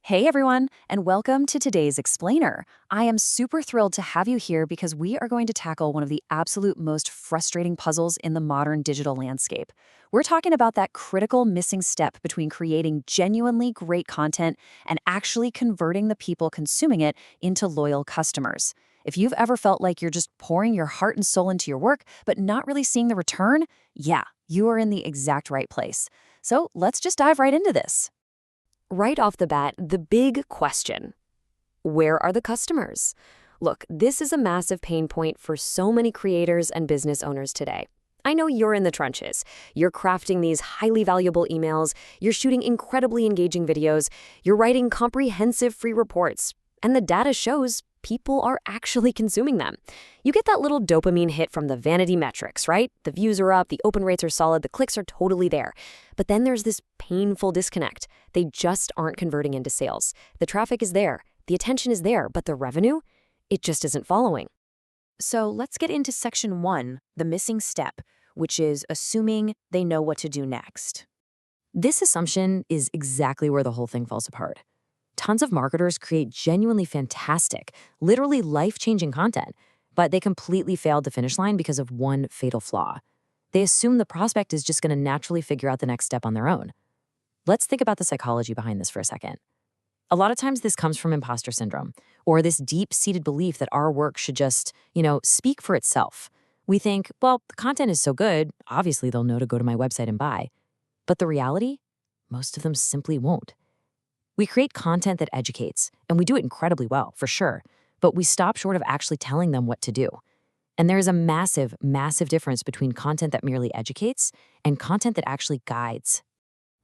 Hey everyone, and welcome to today's Explainer. I am super thrilled to have you here because we are going to tackle one of the absolute most frustrating puzzles in the modern digital landscape. We're talking about that critical missing step between creating genuinely great content and actually converting the people consuming it into loyal customers. If you've ever felt like you're just pouring your heart and soul into your work, but not really seeing the return, yeah, you are in the exact right place. So let's just dive right into this. Right off the bat, the big question: where are the customers? Look, this is a massive pain point for so many creators and business owners today. I know you're in the trenches. You're crafting these highly valuable emails, you're shooting incredibly engaging videos, you're writing comprehensive free reports, and the data shows people are actually consuming them. You get that little dopamine hit from the vanity metrics, right? The views are up, the open rates are solid, the clicks are totally there. But then there's this painful disconnect. They just aren't converting into sales. The traffic is there, the attention is there, but the revenue, it just isn't following. So let's get into section 1, the missing step, which is assuming they know what to do next. This assumption is exactly where the whole thing falls apart. Tons of marketers create genuinely fantastic, literally life-changing content, but they completely failed the finish line because of one fatal flaw. They assume the prospect is just going to naturally figure out the next step on their own. Let's think about the psychology behind this for a second. A lot of times this comes from imposter syndrome, or this deep-seated belief that our work should just, speak for itself. We think, well, the content is so good, obviously they'll know to go to my website and buy. But the reality? Most of them simply won't. We create content that educates, and we do it incredibly well, for sure, but we stop short of actually telling them what to do. And there is a massive, massive difference between content that merely educates and content that actually guides.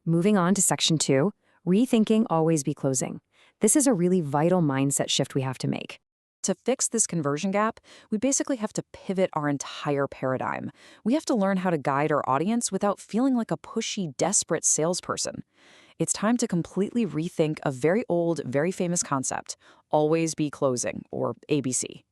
Moving on to section 2, rethinking always be closing. This is a really vital mindset shift we have to make. To fix this conversion gap, we basically have to pivot our entire paradigm. We have to learn how to guide our audience without feeling like a pushy, desperate salesperson. It's time to completely rethink a very old, very famous concept, always be closing, or ABC.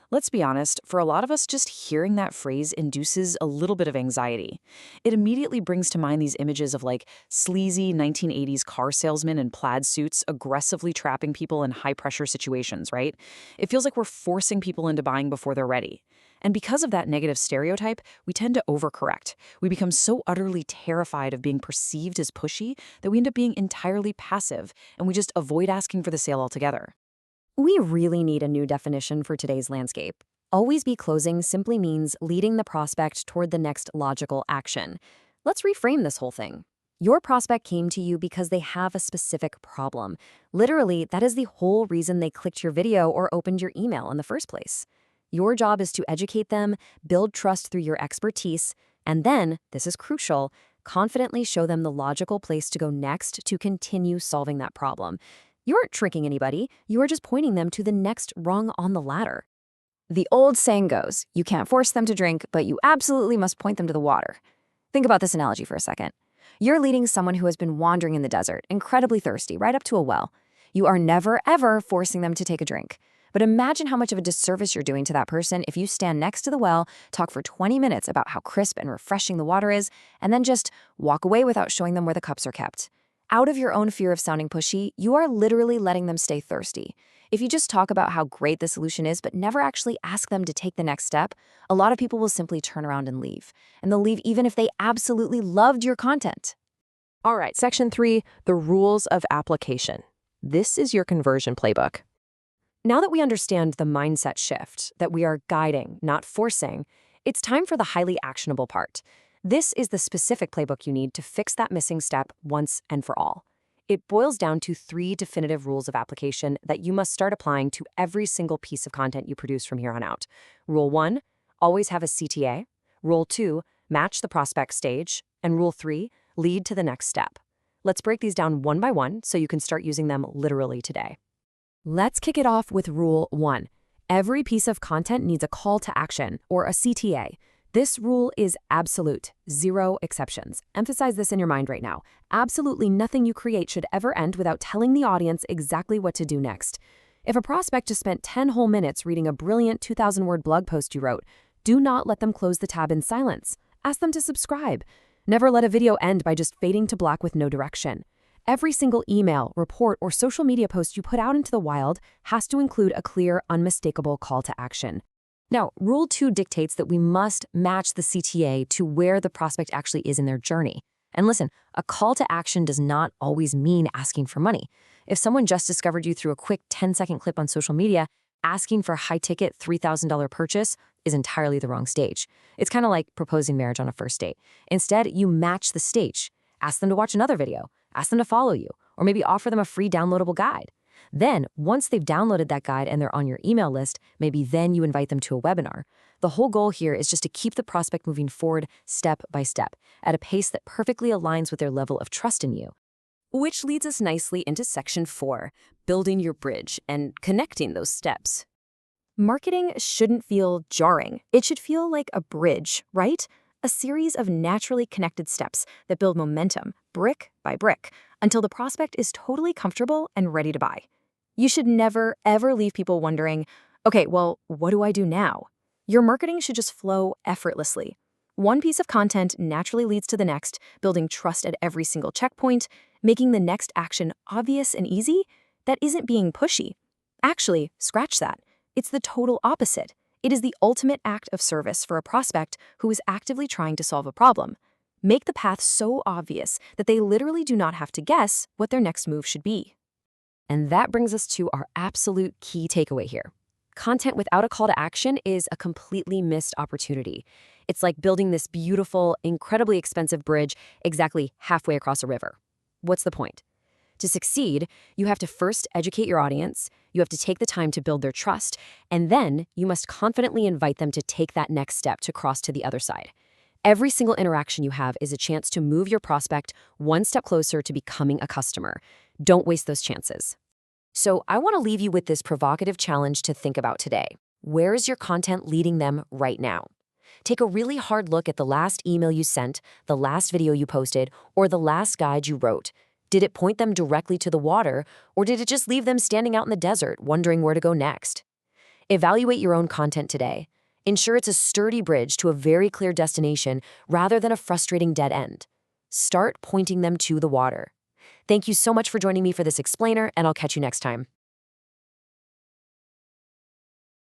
Let's be honest, for a lot of us, just hearing that phrase induces a little bit of anxiety. It immediately brings to mind these images of sleazy 1980s car salesmen in plaid suits aggressively trapping people in high-pressure situations, right? It feels like we're forcing people into buying before they're ready. And because of that negative stereotype, we tend to overcorrect. We become so utterly terrified of being perceived as pushy that we end up being entirely passive, and we just avoid asking for the sale altogether. We really need a new definition for today's landscape. Always be closing simply means leading the prospect toward the next logical action. Let's reframe this whole thing. Your prospect came to you because they have a specific problem. Literally, that is the whole reason they clicked your video or opened your email in the first place. Your job is to educate them, build trust through your expertise, and then, this is crucial, confidently show them the logical place to go next to continue solving that problem. You aren't tricking anybody, you are just pointing them to the next rung on the ladder. The old saying goes, you can't force them to drink, but you absolutely must point them to the water. Think about this analogy for a second. You're leading someone who has been wandering in the desert, incredibly thirsty, right up to a well. You are never, ever forcing them to take a drink. But imagine how much of a disservice you're doing to that person if you stand next to the well, talk for 20 minutes about how crisp and refreshing the water is, and then just walk away without showing them where the cups are kept. Out of your own fear of sounding pushy, you are literally letting them stay thirsty. If you just talk about how great the solution is but never actually ask them to take the next step, a lot of people will simply turn around and leave. And they'll leave even if they absolutely loved your content. All right, section 3, the rules of application. This is your conversion playbook. Now that we understand the mindset shift, that we are guiding, not forcing, it's time for the highly actionable part. This is the specific playbook you need to fix that missing step once and for all. It boils down to 3 definitive rules of application that you must start applying to every single piece of content you produce from here on out. Rule 1, always have a CTA. Rule 2, match the prospect stage. And Rule 3, lead to the next step. Let's break these down one by one so you can start using them literally today. Let's kick it off with Rule 1. Every piece of content needs a call to action, or a CTA. This rule is absolute, 0 exceptions. Emphasize this in your mind right now. Absolutely nothing you create should ever end without telling the audience exactly what to do next. If a prospect just spent 10 whole minutes reading a brilliant 2,000-word blog post you wrote, do not let them close the tab in silence. Ask them to subscribe. Never let a video end by just fading to black with no direction. Every single email, report, or social media post you put out into the wild has to include a clear, unmistakable call to action. Now, Rule 2 dictates that we must match the CTA to where the prospect actually is in their journey. And listen, a call to action does not always mean asking for money. If someone just discovered you through a quick 10-second clip on social media, asking for a high-ticket $3,000 purchase is entirely the wrong stage. It's kind of like proposing marriage on a first date. Instead, you match the stage. Ask them to watch another video, ask them to follow you, or maybe offer them a free downloadable guide. Then, once they've downloaded that guide and they're on your email list, maybe then you invite them to a webinar. The whole goal here is just to keep the prospect moving forward step by step, at a pace that perfectly aligns with their level of trust in you. Which leads us nicely into Section 4, building your bridge and connecting those steps. Marketing shouldn't feel jarring. It should feel like a bridge, right? A series of naturally connected steps that build momentum, brick by brick, until the prospect is totally comfortable and ready to buy. You should never, ever leave people wondering, okay, well, what do I do now? Your marketing should just flow effortlessly. One piece of content naturally leads to the next, building trust at every single checkpoint, making the next action obvious and easy. That isn't being pushy. Actually, scratch that. It's the total opposite. It is the ultimate act of service for a prospect who is actively trying to solve a problem. Make the path so obvious that they literally do not have to guess what their next move should be. And that brings us to our absolute key takeaway here. Content without a call to action is a completely missed opportunity. It's like building this beautiful, incredibly expensive bridge exactly halfway across a river. What's the point? To succeed, you have to first educate your audience, you have to take the time to build their trust, and then you must confidently invite them to take that next step to cross to the other side. Every single interaction you have is a chance to move your prospect one step closer to becoming a customer. Don't waste those chances. So I want to leave you with this provocative challenge to think about today. Where is your content leading them right now? Take a really hard look at the last email you sent, the last video you posted, or the last guide you wrote. Did it point them directly to the water, or did it just leave them standing out in the desert, wondering where to go next? Evaluate your own content today. Ensure it's a sturdy bridge to a very clear destination rather than a frustrating dead end. Start pointing them to the water. Thank you so much for joining me for this explainer, and I'll catch you next time.